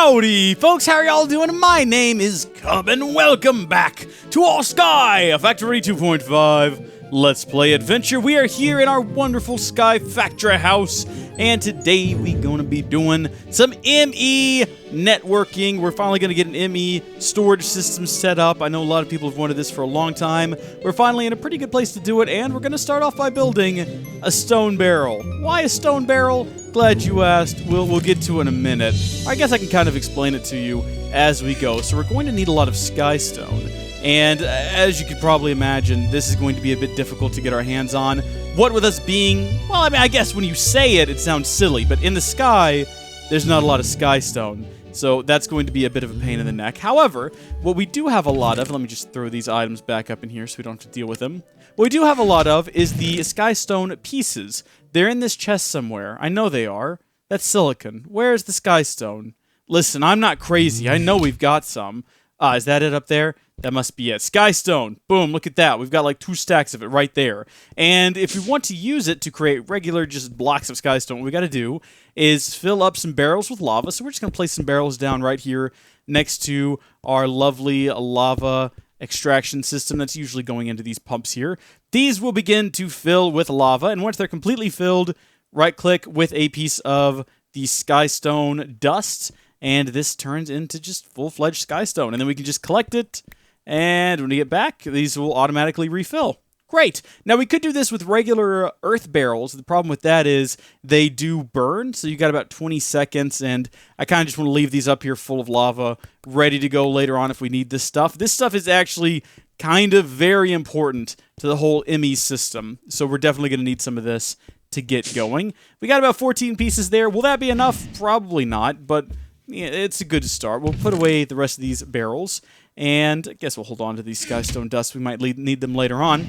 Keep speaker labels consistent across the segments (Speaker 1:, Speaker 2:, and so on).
Speaker 1: Howdy, folks. How are y'all doing? My name is Cub, and welcome back to All Sky, Factory 2.5 Let's Play Adventure. We are here in our wonderful Sky Factory house, and today we're going to be doing some ME networking. We're finally going to get an ME storage system set up. I know a lot of people have wanted this for a long time. We're finally in a pretty good place to do it, and we're going to start off by building a stone barrel. Why a stone barrel? Glad you asked. We'll get to it in a minute. I guess I can kind of explain it to you as we go. So we're going to need a lot of sky stone. And as you could probably imagine, this is going to be a bit difficult to get our hands on. What with us being, well, I mean, I guess when you say it, it sounds silly, but in the sky, there's not a lot of sky stone. So that's going to be a bit of a pain in the neck. However, what we do have a lot of, let me just throw these items back up in here so we don't have to deal with them. What we do have a lot of is the sky stone pieces. They're in this chest somewhere. I know they are. That's silicon. Where's the sky stone? Listen, I'm not crazy. I know we've got some. Is that it up there? That must be it. Sky stone. Boom, look at that. We've got like 2 stacks of it right there. And if we want to use it to create regular just blocks of sky stone, what we got to do is fill up some barrels with lava. So we're just going to place some barrels down right here next to our lovely lava extraction system that's usually going into these pumps here. These will begin to fill with lava, and once they're completely filled, right-click with a piece of the sky stone dust, and this turns into just full-fledged sky stone. And then we can just collect it, and when we get back, these will automatically refill. Great. Now, we could do this with regular earth barrels. The problem with that is they do burn, so you got about 20 seconds, and I kind of just want to leave these up here full of lava, ready to go later on if we need this stuff. This stuff is actually kind of very important to the whole Emmy system, so we're definitely going to need some of this to get going. We got about 14 pieces there. Will that be enough? Probably not, but yeah, it's a good start. We'll put away the rest of these barrels, and I guess we'll hold on to these sky stone dust. We might need them later on.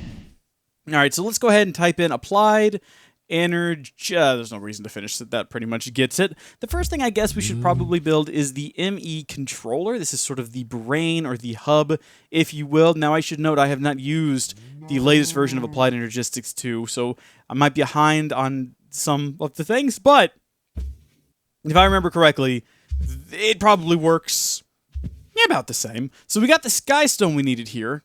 Speaker 1: All right, so let's go ahead and type in applied energy. There's no reason to finish it. That pretty much gets it. The first thing I guess we should probably build is the Emmy Controller. This is sort of the brain or the hub, if you will. Now, I should note I have not used the latest version of Applied Energistics 2, so I might be behind on some of the things, but if I remember correctly, it probably works about the same. So we got the sky stone we needed here.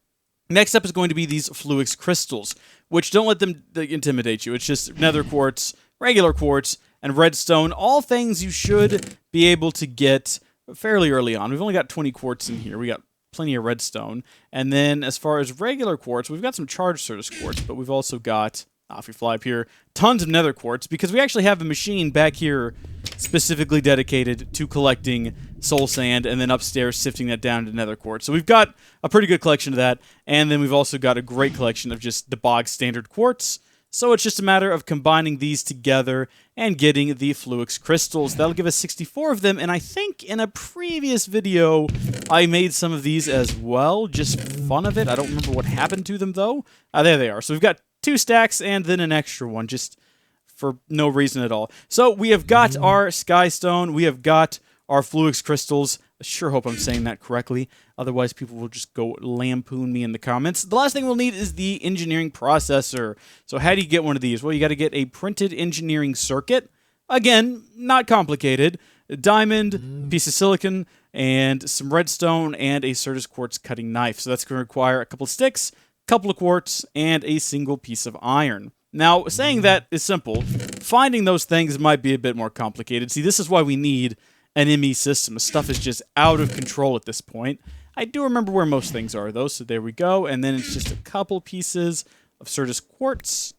Speaker 1: Next up is going to be these fluix crystals, which don't let them intimidate you. It's just nether quartz, regular quartz, and redstone, all things you should be able to get fairly early on. We've only got 20 quartz in here. We got plenty of redstone. And then as far as regular quartz, we've got some charged Certus quartz, but we've also got, if we fly up here, tons of nether quartz, because we actually have a machine back here specifically dedicated to collecting soul sand, and then upstairs sifting that down to nether quartz. So we've got a pretty good collection of that, and then we've also got a great collection of just the bog standard quartz. So it's just a matter of combining these together and getting the fluix crystals. That'll give us 64 of them, and I think in a previous video I made some of these as well, just for fun of it. I don't remember what happened to them, though. There they are. So we've got 2 stacks and then an extra one, just for no reason at all. So we have got our sky stone, we have got our fluix crystals. I sure hope I'm saying that correctly. Otherwise, people will just go lampoon me in the comments. The last thing we'll need is the engineering processor. So how do you get one of these? Well, you got to get a printed engineering circuit. Again, not complicated. A diamond, piece of silicon, and some redstone, and a Certus quartz cutting knife. So that's going to require a couple of sticks, couple of quartz, and a single piece of iron. Now, saying that is simple. Finding those things might be a bit more complicated. See, this is why we need an ME system. The stuff is just out of control at this point. I do remember where most things are, though, so there we go. And then it's just a couple pieces of Certus quartz.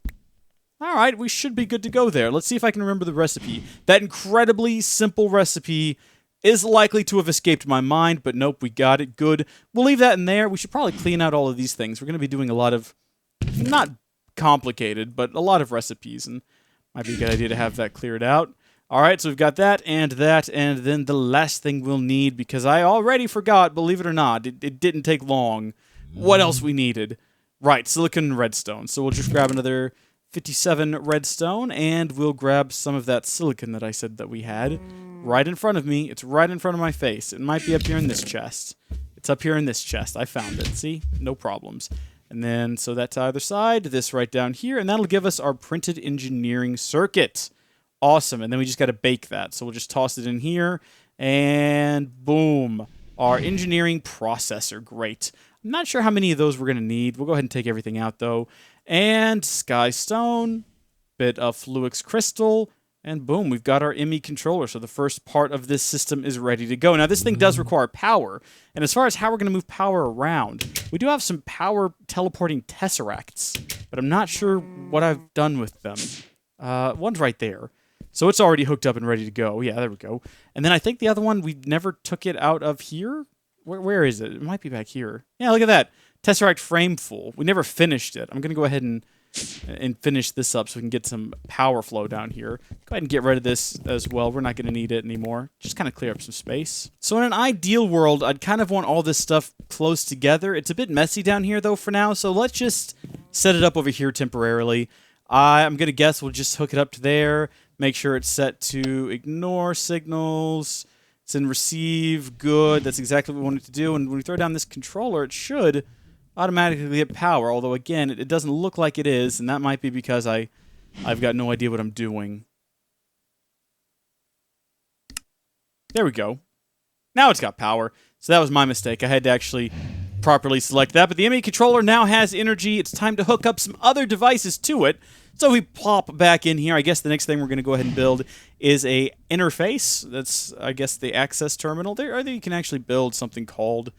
Speaker 1: All right, we should be good to go there. Let's see if I can remember the recipe. That incredibly simple recipe is likely to have escaped my mind, but nope, we got it. Good. We'll leave that in there. We should probably clean out all of these things. We're going to be doing a lot of, not complicated, but a lot of recipes, and might be a good idea to have that cleared out. All right, so we've got that, and then the last thing we'll need, because I already forgot, believe it or not, it didn't take long, what else we needed. Right, silicon and redstone. So we'll just grab another 57 redstone, and we'll grab some of that silicon that I said that we had right in front of me. It's right in front of my face. It might be up here in this chest. It's up here in this chest. I found it. See? No problems. And then, so that's either side, this right down here, and that'll give us our printed engineering circuit. Awesome. And then we just got to bake that. So we'll just toss it in here, And boom. Our engineering processor. Great. I'm not sure how many of those we're going to need. We'll go ahead and take everything out, though. And Sky Stone. Bit of Fluix Crystal. And boom, we've got our Emmy Controller. So the first part of this system is ready to go. Now, this thing does require power. And as far as how we're going to move power around, we do have some power teleporting tesseracts. But I'm not sure what I've done with them. One's right there. So it's already hooked up and ready to go. Yeah, there we go. And then I think the other one, we never took it out of here. Where is it? It might be back here. Yeah, look at that. Tesseract frame full. We never finished it. I'm going to go ahead and finish this up so we can get some power flow down here. Go ahead and get rid of this as well. We're not going to need it anymore. Just kind of clear up some space. So in an ideal world, I'd kind of want all this stuff close together. It's a bit messy down here, though, for now. So let's just set it up over here temporarily. I'm going to guess we'll just hook it up to there. Make sure it's set to ignore signals. It's in receive. Good. That's exactly what we want it to do. And when we throw down this controller, it should automatically get power. Although, again, it doesn't look like it is. And that might be because I've got no idea what I'm doing. There we go. Now it's got power. So that was my mistake. I had to actually properly select that. But the Emmy Controller now has energy. It's time to hook up some other devices to it. So we plop back in here. I guess the next thing we're going to go ahead and build is a interface. That's, I guess, the access terminal. There you can actually build something called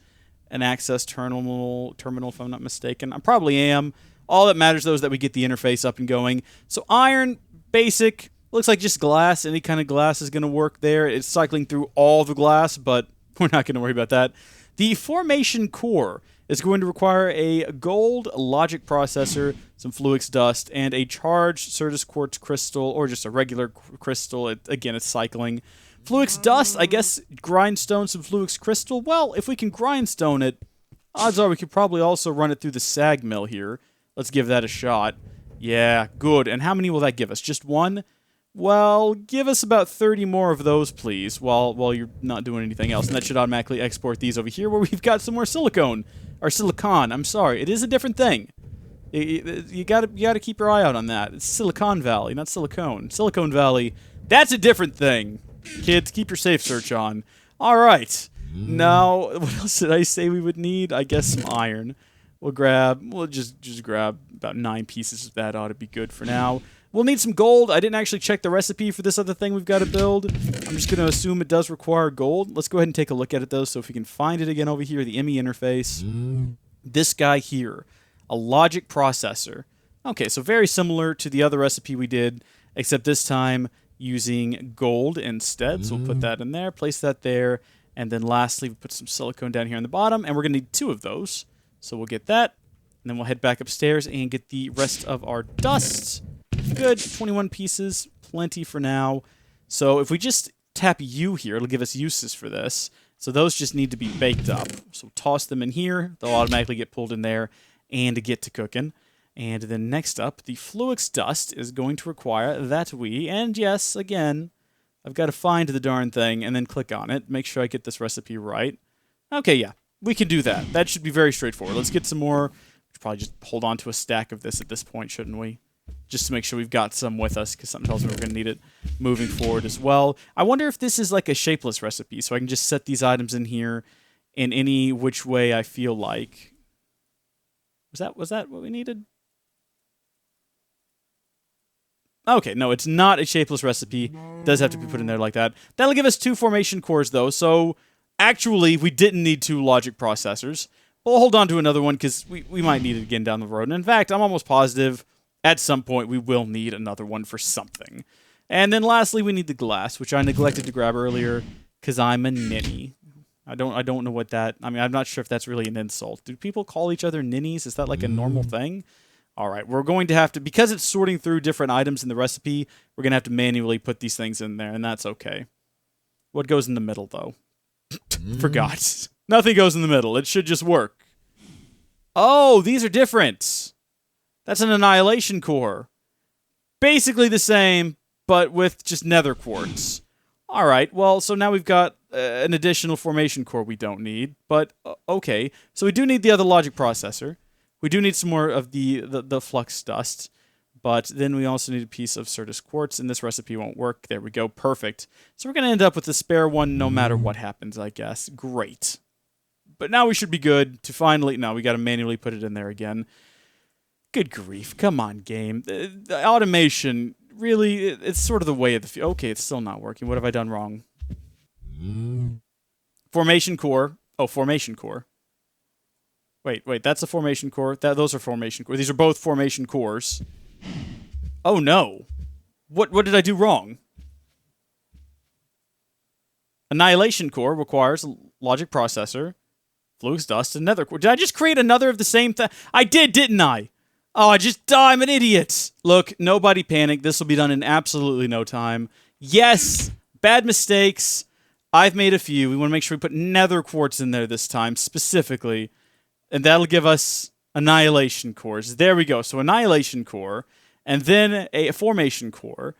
Speaker 1: an access terminal, if I'm not mistaken. I probably am. All that matters, though, is that we get the interface up and going. So iron, basic, looks like just glass. Any kind of glass is going to work there. It's cycling through all the glass, but we're not going to worry about that. The formation core is going to require a gold logic processor, some Fluix dust, and a charged Certus quartz crystal, or just a regular crystal. Again, it's cycling. Fluix dust, I guess, grindstone some Fluix crystal. Well, if we can grindstone it, odds are we could probably also run it through the sag mill here. Let's give that a shot. Yeah, good. And how many will that give us? Just one? Well, give us about 30 more of those, please, while you're not doing anything else. And that should automatically export these over here where we've got some more silicone. Or silicon, I'm sorry. It is a different thing. You gotta keep your eye out on that. It's Silicon Valley, not silicone. Silicon Valley, that's a different thing. Kids, keep your safe search on. All right. Now, what else did I say we would need? I guess some iron. We'll just grab about 9 pieces of that. Ought to be good for now. We'll need some gold. I didn't actually check the recipe for this other thing we've got to build. I'm just going to assume it does require gold. Let's go ahead and take a look at it, though. So if we can find it again over here, the Emmy Interface. This guy here, a logic processor. Okay, so very similar to the other recipe we did, except this time using gold instead. So we'll put that in there, place that there, and then lastly, we put some silicone down here on the bottom, and we're going to need 2 of those. So we'll get that, and then we'll head back upstairs and get the rest of our dust. Good, 21 pieces, plenty for now. So if we just tap U here, it'll give us uses for this. So those just need to be baked up. So toss them in here, they'll automatically get pulled in there and get to cooking. And then next up, the Fluix dust is going to require that and yes, again, I've got to find the darn thing and then click on it, make sure I get this recipe right. Okay, yeah, we can do that. That should be very straightforward. Let's get some more. We should probably just hold on to a stack of this at this point, shouldn't we? Just to make sure we've got some with us, because something tells me we're going to need it moving forward as well. I wonder if this is like a shapeless recipe, so I can just set these items in here in any which way I feel like. Was that what we needed? Okay, no, it's not a shapeless recipe. It does have to be put in there like that. That'll give us 2 formation cores, though, so actually, we didn't need 2 logic processors. We'll hold on to another one, because we might need it again down the road. And in fact, I'm almost positive at some point we will need another one for something. And then lastly, we need the glass, which I neglected to grab earlier, because I'm a ninny. I don't know what that... I mean, I'm not sure if that's really an insult. Do people call each other ninnies? Is that like a normal thing? All right, we're going to have to... Because it's sorting through different items in the recipe, we're going to have to manually put these things in there, and that's okay. What goes in the middle, though? Forgot. Nothing goes in the middle. It should just work. Oh, these are different. That's an annihilation core. Basically the same, but with just nether quartz. All right, well, so now we've got an additional formation core we don't need, but okay. So we do need the other logic processor. We do need some more of the flux dust, But then we also need a piece of Certus quartz, and this recipe won't work. There we go. Perfect. So we're going to end up with a spare one no matter what happens, I guess. Great. But now we should be good to finally... No, we got to manually put it in there again. Good grief. Come on, game. The automation, really, it's sort of the way of the future. Okay, it's still not working. What have I done wrong? Formation core. Oh, formation core. Wait, that's a formation core. Those are formation cores. These are both formation cores. Oh, no. What did I do wrong? Annihilation core requires a logic processor, flux dust, and nether core. Did I just create another of the same thing? I did, didn't I? Oh, I'm an idiot. Look, nobody panic. This will be done in absolutely no time. Yes, bad mistakes. I've made a few. We want to make sure we put nether quartz in there this time, specifically. And that'll give us annihilation cores. There we go. So annihilation core, and then a formation core,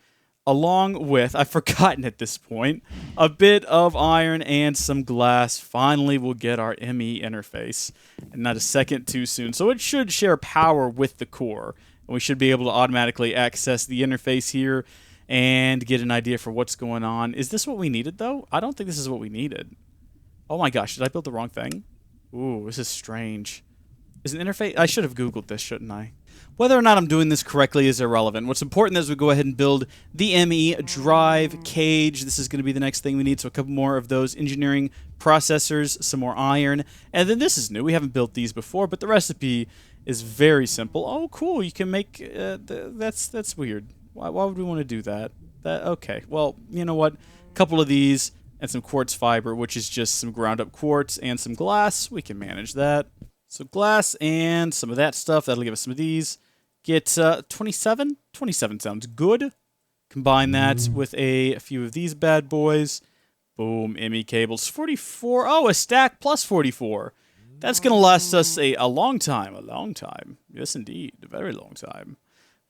Speaker 1: along with, I've forgotten at this point, a bit of iron and some glass. Finally, we'll get our Emmy interface, and not a second too soon. So it should share power with the core, and we should be able to automatically access the interface here and get an idea for what's going on. Is this what we needed, though? I don't think this is what we needed. Oh my gosh, did I build the wrong thing? Ooh, this is strange. Is an interface... I should have Googled this, shouldn't I? Whether or not I'm doing this correctly is irrelevant. What's important is we go ahead and build the Emmy drive cage. This is going to be the next thing we need. So a couple more of those engineering processors, some more iron. And then this is new. We haven't built these before, but the recipe is very simple. Oh, cool. You can make... that's weird. Why would we want to do that? Okay. Well, you know what? A couple of these and some quartz fiber, which is just some ground up quartz and some glass. We can manage that. So glass and some of that stuff. That'll give us some of these. Get 27? 27 sounds good. Combine that with a few of these bad boys. Boom, Emmy cables. 44. Oh, a stack plus 44. That's going to last us a long time. A long time. Yes, indeed. A very long time.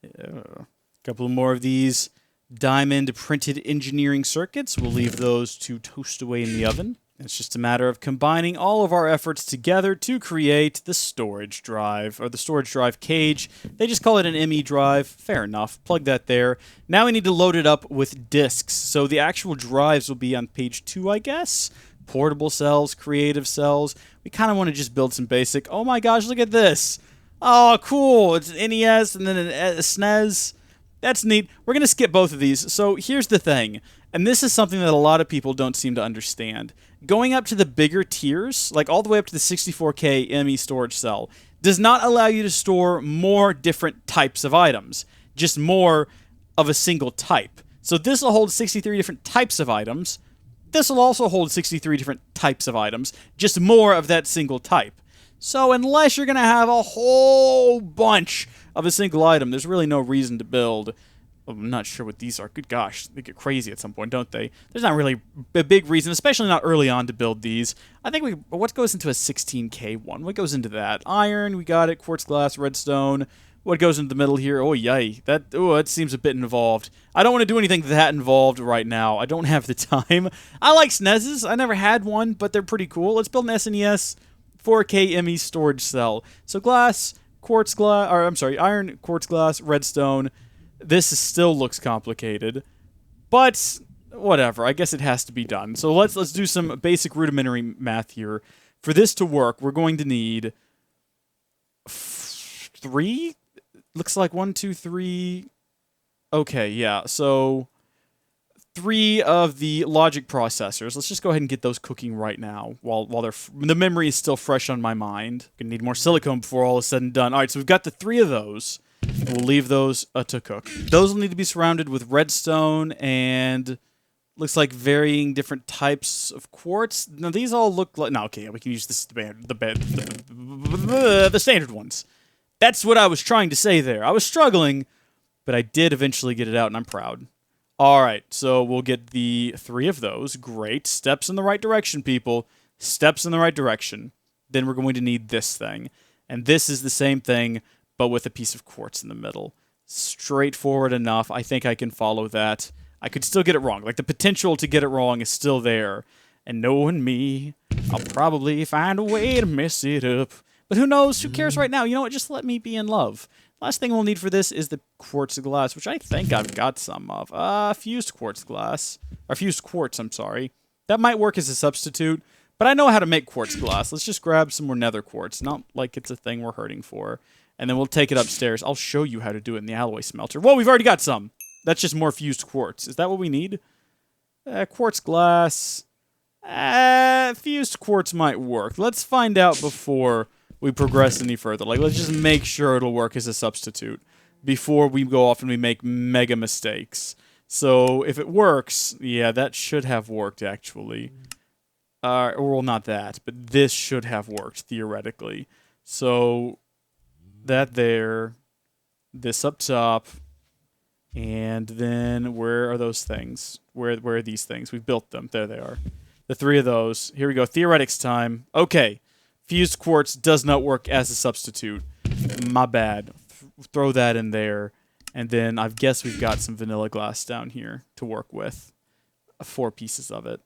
Speaker 1: Yeah. A couple more of these diamond printed engineering circuits. We'll leave those to toast away in the oven. It's just a matter of combining all of our efforts together to create the storage drive, or the storage drive cage. They just call it an Emmy drive. Fair enough. Plug that there. Now we need to load it up with disks. So the actual drives will be on page 2, I guess. Portable cells, creative cells. We kind of want to just build some basic... Oh my gosh, look at this. Oh, cool. It's an NES and then a SNES. That's neat. We're going to skip both of these. So here's the thing, and this is something that a lot of people don't seem to understand. Going up to the bigger tiers, like all the way up to the 64K Emmy storage cell, does not allow you to store more different types of items, just more of a single type. So this will hold 63 different types of items. This will also hold 63 different types of items, just more of that single type. So unless you're going to have a whole bunch of a single item, there's really no reason to build. I'm not sure what these are. Good gosh, they get crazy at some point, don't they? There's not really a big reason, especially not early on, to build these. I think what goes into a 16K one? What goes into that? Iron, we got it. Quartz glass, redstone. What goes into the middle here? Oh, yay. That seems a bit involved. I don't want to do anything that involved right now. I don't have the time. I like SNESes. I never had one, but they're pretty cool. Let's build an SNES 4K Emmy storage cell. So glass, quartz glass, or I'm sorry, iron, quartz glass, redstone. This still looks complicated, but whatever. I guess it has to be done. So let's do some basic rudimentary math here. For this to work, we're going to need 3. Looks like 1, 2, 3. Okay, yeah. So 3 of the logic processors. Let's just go ahead and get those cooking right now while the memory is still fresh on my mind. Gonna need more silicone before all is said and done. All right, so we've got the 3 of those. We'll leave those to cook. Those will need to be surrounded with redstone and looks like varying different types of quartz. Now these all look like... No, okay, we can use this the standard ones. That's what I was trying to say there. I was struggling, but I did eventually get it out, and I'm proud. All right, so we'll get the 3 of those. Great. Steps in the right direction, people. Steps in the right direction. Then we're going to need this thing. And this is the same thing, but with a piece of quartz in the middle. Straightforward enough. I think I can follow that. I could still get it wrong. Like, the potential to get it wrong is still there. And knowing me, I'll probably find a way to mess it up. But who knows? Who cares right now? You know what? Just let me be in love. Last thing we'll need for this is the quartz glass, which I think I've got some of. Fused quartz glass. Or fused quartz, I'm sorry. That might work as a substitute, but I know how to make quartz glass. Let's just grab some more nether quartz. Not like it's a thing we're hurting for. And then we'll take it upstairs. I'll show you how to do it in the alloy smelter. Whoa, we've already got some. That's just more fused quartz. Is that what we need? Quartz glass. Fused quartz might work. Let's find out before we progress any further. Like, let's just make sure it'll work as a substitute before we go off and we make mega mistakes. So, if it works, yeah, that should have worked, actually. Well, not that, but this should have worked, theoretically. So, that there, this up top, and then where are those things? Where are these things? We've built them. There they are. The 3 of those. Here we go. Theoretics time. Okay. Fused quartz does not work as a substitute. My bad. Throw that in there. And then I guess we've got some vanilla glass down here to work with. 4 pieces of it.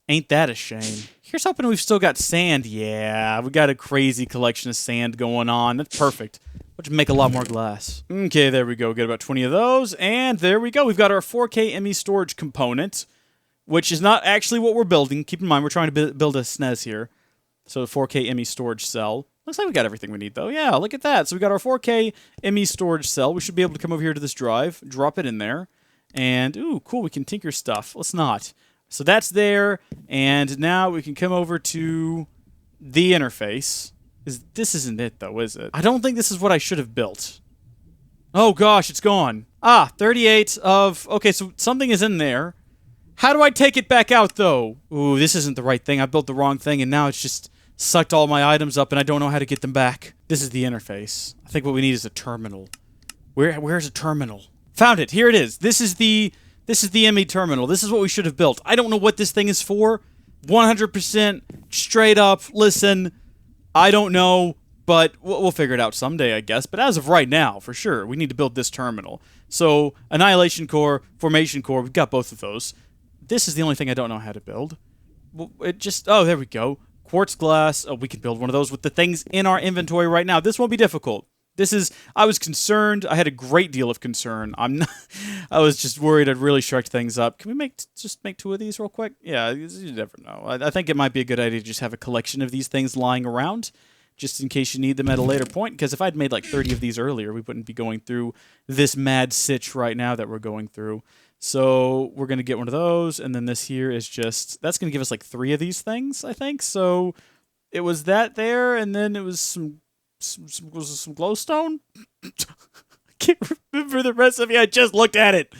Speaker 1: Ain't that a shame? Here's hoping we've still got sand. Yeah, we got a crazy collection of sand going on. That's perfect. We'll just make a lot more glass. Okay, there we go. Get about 20 of those. And there we go. We've got our 4K Emmy storage component, which is not actually what we're building. Keep in mind, we're trying to build a SNES here. So 4K Emmy storage cell. Looks like we got everything we need, though. Yeah, look at that. So we got our 4K Emmy storage cell. We should be able to come over here to this drive, drop it in there. And, ooh, cool, we can tinker stuff. Let's not. So that's there, and now we can come over to the interface. This isn't it, though, is it? I don't think this is what I should have built. Oh, gosh, it's gone. 38 of... Okay, so something is in there. How do I take it back out, though? Ooh, this isn't the right thing. I built the wrong thing, and now it's just sucked all my items up, and I don't know how to get them back. This is the interface. I think what we need is a terminal. Where's a terminal? Found it. Here it is. This is the Emmy Terminal. This is what we should have built. I don't know what this thing is for. 100% straight up. Listen, I don't know, but we'll figure it out someday, I guess. But as of right now, for sure, we need to build this terminal. So, Annihilation Core, Formation Core, we've got both of those. This is the only thing I don't know how to build. Oh, there we go. Quartz glass. Oh, we can build one of those with the things in our inventory right now. This won't be difficult. I was concerned. I had a great deal of concern. I was just worried I'd really shark things up. Can we just make 2 of these real quick? Yeah, you never know. I think it might be a good idea to just have a collection of these things lying around, just in case you need them at a later point. Because if I'd made like 30 of these earlier, we wouldn't be going through this mad sitch right now that we're going through. So we're going to get one of those, and then this here is just... That's going to give us like 3 of these things, I think. So it was that there, and then it was some glowstone? I can't remember the recipe. I just looked at it.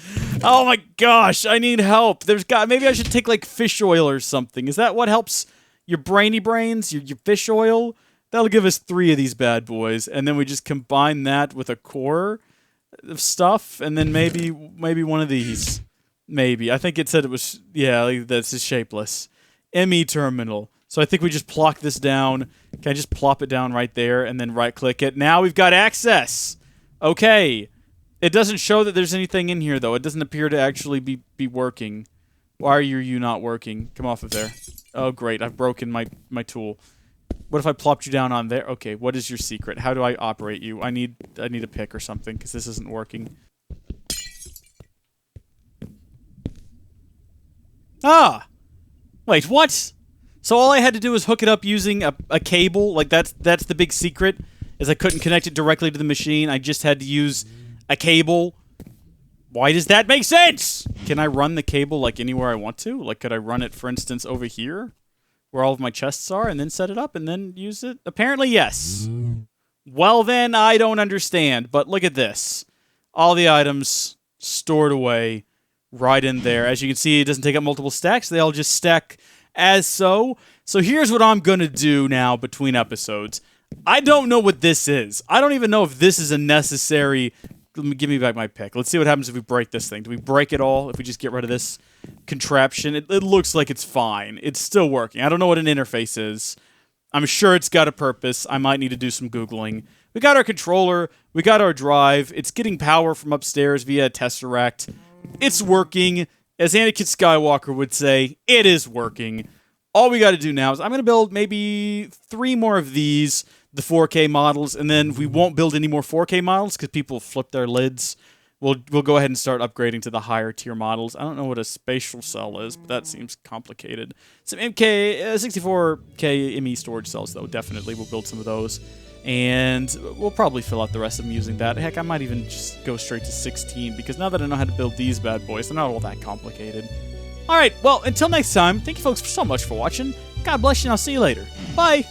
Speaker 1: Oh my gosh, I need help. Maybe I should take like fish oil or something. Is that what helps your brainy brains? Your fish oil? That'll give us 3 of these bad boys, and then we just combine that with a core of stuff, and then maybe one of these. Maybe. I think it said it was, yeah, like, this is shapeless. Emmy Terminal. So I think we just plop this down. Can I just plop it down right there and then right-click it? Now we've got access. Okay. It doesn't show that there's anything in here, though. It doesn't appear to actually be working. Why are you not working? Come off of there. Oh, great. I've broken my tool. What if I plopped you down on there? Okay, what is your secret? How do I operate you? I need a pick or something, because this isn't working. Wait, what? So all I had to do was hook it up using a cable. Like, that's the big secret, is I couldn't connect it directly to the machine. I just had to use a cable. Why does that make sense? Can I run the cable, like, anywhere I want to? Like, could I run it, for instance, over here, where all of my chests are, and then set it up, and then use it? Apparently, yes. Well, then, I don't understand. But look at this. All the items stored away right in there. As you can see, it doesn't take up multiple stacks. They all just stack as so. So here's what I'm gonna do now between episodes. I don't know what this is. I don't even know if this is a necessary... Give me back my pick. Let's see what happens if we break this thing. Do we break it all if we just get rid of this contraption? It looks like it's fine. It's still working. I don't know what an interface is. I'm sure it's got a purpose. I might need to do some Googling. We got our controller. We got our drive. It's getting power from upstairs via a Tesseract. It's working. As Anakin Skywalker would say, it is working. All we got to do now is I'm going to build maybe 3 more of these. the 4K models, and then we won't build any more 4K models because people flip their lids. We'll go ahead and start upgrading to the higher tier models. I don't know what a spatial cell is, but that seems complicated. Some 64K Emmy storage cells, though, definitely. We'll build some of those. And we'll probably fill out the rest of them using that. Heck, I might even just go straight to 16, because now that I know how to build these bad boys, they're not all that complicated. Alright, well, until next time, thank you folks so much for watching. God bless you, and I'll see you later. Bye!